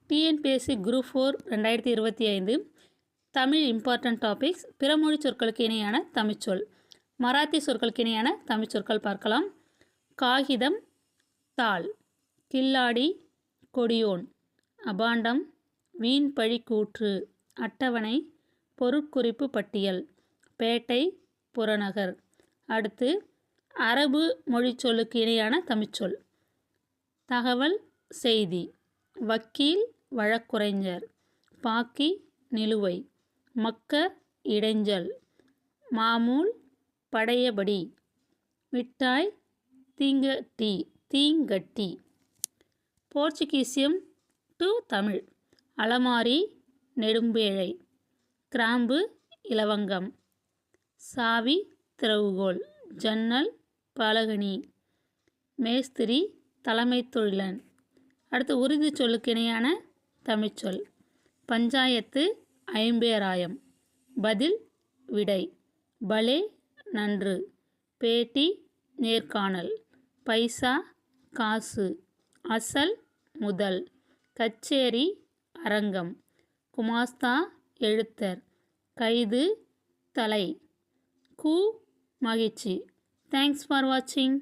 TNPSC group 4 2025 Tamil important topics. பிறமொழி சொற்களுக்கு இணையான தமிழ்ச்சொல். மராத்தி சொற்களுக்கு இணையான தமிழ்ச்சொற்கள் பார்க்கலாம். காகிதம், தாள். கில்லாடி, கொடியோன். அபாண்டம், வீண் பழி கூற்று. அட்டவணை, பொருட்குறிப்பு பட்டியல். பேட்டை, புறநகர். அடுத்து அரபு மொழி சொல்லுக்கு இணையான தமிழ்ச்சொல். தகவல், செய்தி. வக்கீல், வழக்குரைஞர். பாக்கி, நிலுவை. மக்கர், இடைஞ்சல். மாமூல், பழையபடி. மிட்டாய், தீங்கட்டி. போர்ச்சுகீசியம் டு தமிழ். அலமாரி, நெடும்பேழை. கிராம்பு, இலவங்கம். சாவி, திறவுகோல். ஜன்னல், பலகனி. மேஸ்திரி, தலைமை தொழிலன். அடுத்து உருது சொல்லுக்கு இணையான தமிழ்ச்சொல். பஞ்சாயத்து, ஐம்பேராயம். பதில், விடை. பலே, நன்று. பேட்டி, நேர்காணல். பைசா, காசு. அசல், முதல். கச்சேரி, அரங்கம். குமாஸ்தா, எழுத்தர். கைது, தலை. மகிழ்ச்சி. தேங்க்ஸ் ஃபார் வாட்சிங்.